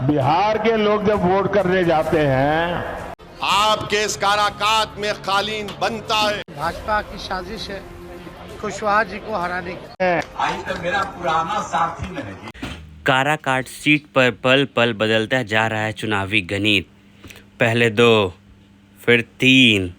बिहार के लोग जब वोट करने जाते हैं, आपके इस काराकाट में कालीन बनता है। भाजपा की साजिश है कुशवाहा जी को हराने की। आई तो मेरा पुराना साथी नहीं। काराकाट सीट पर पल पल बदलता जा रहा है चुनावी गणित। पहले 2, फिर 3,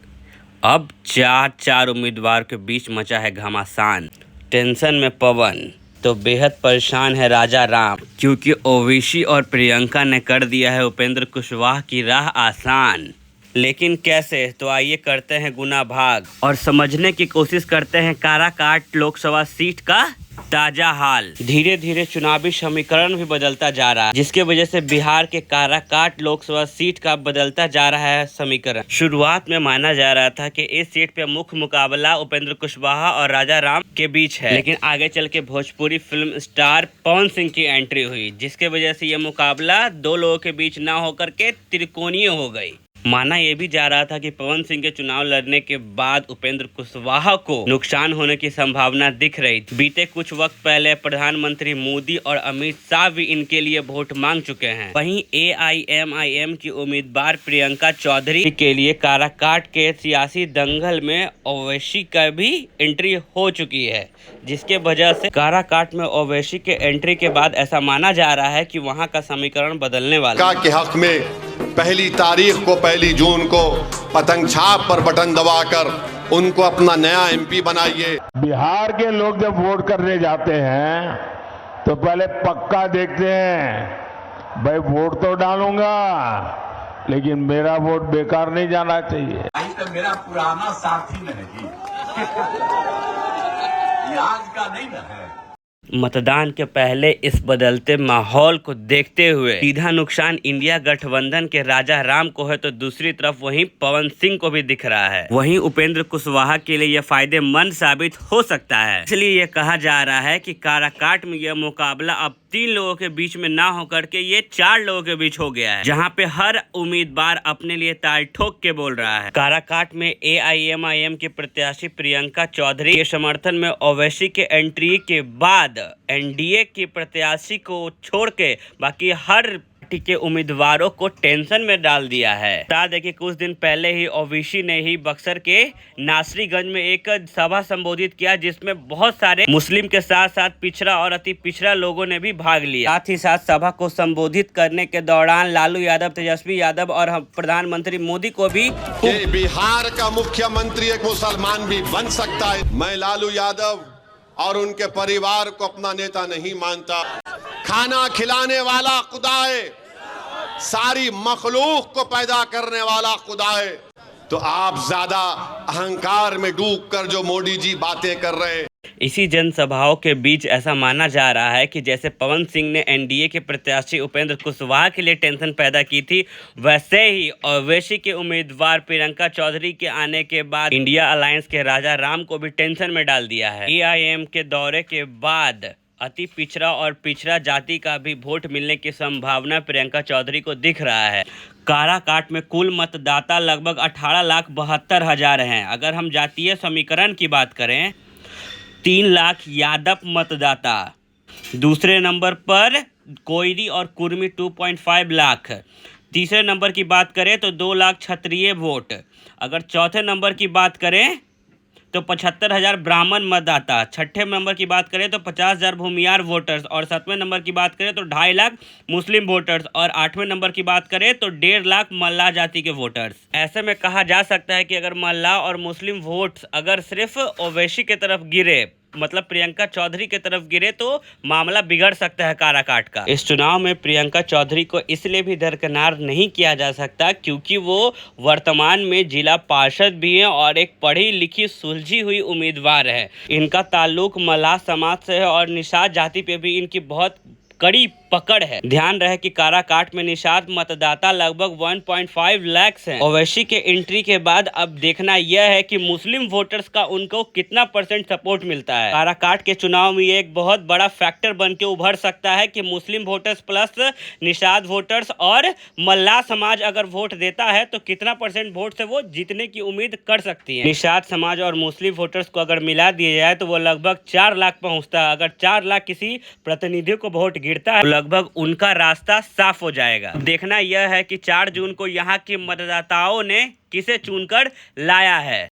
अब 4 उम्मीदवार के बीच मचा है घमासान। टेंशन में पवन तो बेहद परेशान है राजा राम, क्योंकि ओवैसी और प्रियंका ने कर दिया है उपेंद्र कुशवाहा की राह आसान। लेकिन कैसे, तो आइए करते हैं गुना भाग और समझने की कोशिश करते हैं काराकाट लोकसभा सीट का ताजा हाल। धीरे धीरे चुनावी समीकरण भी बदलता जा रहा है, जिसके वजह से बिहार के काराकाट लोकसभा सीट का बदलता जा रहा है समीकरण। शुरुआत में माना जा रहा था कि इस सीट पे मुख्य मुकाबला उपेंद्र कुशवाहा और राजा राम के बीच है, लेकिन आगे चल के भोजपुरी फिल्म स्टार पवन सिंह की एंट्री हुई, जिसके वजह से यह मुकाबला 2 लोगों के बीच न होकर के त्रिकोणीय हो गई। माना यह भी जा रहा था कि पवन सिंह के चुनाव लड़ने के बाद उपेंद्र कुशवाहा को नुकसान होने की संभावना दिख रही थी। बीते कुछ वक्त पहले प्रधानमंत्री मोदी और अमित शाह भी इनके लिए वोट मांग चुके हैं। वहीं AIMIM की उम्मीदवार प्रियंका चौधरी के लिए काराकाट के सियासी दंगल में ओवैसी का भी एंट्री हो चुकी है, जिसके वजह से काराकाट में ओवैसी के एंट्री के बाद ऐसा माना जा रहा है कि वहाँ का समीकरण बदलने वाला के हक में पहली तारीख को 1 जून को पतंग छाप पर बटन दबाकर उनको अपना नया MP बनाइए। बिहार के लोग जब वोट करने जाते हैं तो पहले पक्का देखते हैं, भाई वोट तो डालूंगा लेकिन मेरा वोट बेकार नहीं जाना चाहिए। आई तो मेरा पुराना साथी नहीं। ये आज का नहीं ना है। मतदान के पहले इस बदलते माहौल को देखते हुए सीधा नुकसान इंडिया गठबंधन के राजा राम को है, तो दूसरी तरफ वहीं पवन सिंह को भी दिख रहा है। वहीं उपेंद्र कुशवाहा के लिए यह फायदेमंद साबित हो सकता है। इसलिए यह कहा जा रहा है कि काराकाट में यह मुकाबला अब 3 लोगों के बीच में ना होकर के ये 4 लोगों के बीच हो गया है, जहां पे हर उम्मीदवार अपने लिए ताल ठोक के बोल रहा है। काराकाट में AIMIM के प्रत्याशी प्रियंका चौधरी के समर्थन में ओवैसी के एंट्री के बाद NDA की प्रत्याशी को छोड़ के बाकी हर पार्टी के उम्मीदवारों को टेंशन में डाल दिया है। बता दें कि कुछ दिन पहले ही ओवैसी ने ही बक्सर के नासरीगंज में एक सभा संबोधित किया, जिसमें बहुत सारे मुस्लिम के साथ साथ पिछड़ा और अति पिछड़ा लोगों ने भी भाग लिया। साथ ही साथ सभा को संबोधित करने के दौरान लालू यादव, तेजस्वी यादव और प्रधानमंत्री मोदी को भी बिहार का मुख्यमंत्री एक मुसलमान भी बन सकता है। मैं लालू यादव और उनके परिवार को अपना नेता नहीं मानता। खाना खिलाने वाला खुदा है, सारी मखलूक को पैदा करने वाला खुदा है। तो आप ज्यादा अहंकार में डूबकर जो मोदी जी बातें कर रहे हैं। इसी जनसभाओं के बीच ऐसा माना जा रहा है कि जैसे पवन सिंह ने NDA के प्रत्याशी उपेंद्र कुशवाहा के लिए टेंशन पैदा की थी, वैसे ही ओवैसी के उम्मीदवार प्रियंका चौधरी के आने के बाद इंडिया अलायंस के राजा राम को भी टेंशन में डाल दिया है। AIM के दौरे के बाद अति पिछड़ा और पिछड़ा जाति का भी वोट मिलने की संभावना प्रियंका चौधरी को दिख रहा है। काराकाट में कुल मतदाता लगभग 18,72,000 हैं। अगर हम जातीय समीकरण की बात करें, 3 लाख यादव मतदाता, दूसरे नंबर पर कोयरी और कुर्मी 2.5 लाख, तीसरे नंबर की बात करें तो 2 लाख क्षत्रिय वोट, अगर चौथे नंबर की बात करें तो 75,000 ब्राह्मण मतदाता, छठे नंबर की बात करें तो 50,000 भूमियार वोटर्स, और 7वें नंबर की बात करें तो 2.5 लाख मुस्लिम वोटर्स, और 8वें नंबर की बात करें तो 1.5 लाख मल्लाह जाति के वोटर्स। ऐसे में कहा जा सकता है कि अगर मल्लाह और मुस्लिम वोट्स अगर सिर्फ ओवैसी की तरफ गिरे, मतलब प्रियंका चौधरी की तरफ गिरे, तो मामला बिगड़ सकता है काराकाट का। इस चुनाव में प्रियंका चौधरी को इसलिए भी दरकिनार नहीं किया जा सकता क्योंकि वो वर्तमान में जिला पार्षद भी हैं और एक पढ़ी लिखी सुलझी हुई उम्मीदवार है। इनका ताल्लुक मल्लाह समाज से है और निषाद जाति पे भी इनकी बहुत कड़ी पकड़ है। ध्यान रहे कि काराकाट में निषाद मतदाता लगभग 1.5 लाख हैं। ओवैसी के एंट्री के बाद अब देखना यह है कि मुस्लिम वोटर्स का उनको कितना % सपोर्ट मिलता है। काराकाट के चुनाव में ये एक बहुत बड़ा फैक्टर बन के उभर सकता है कि मुस्लिम वोटर्स प्लस निषाद वोटर्स और मल्लाह समाज अगर वोट देता है तो कितना % वोट से वो जीतने की उम्मीद कर सकती है। निषाद समाज और मुस्लिम वोटर्स को अगर मिला दिया जाए तो वो लगभग 4 लाख पहुंचता है। अगर 4 लाख किसी प्रतिनिधि को वोट गिरता है लगभग उनका रास्ता साफ हो जाएगा। देखना यह है कि 4 जून को यहाँ के मतदाताओं ने किसे चुनकर लाया है।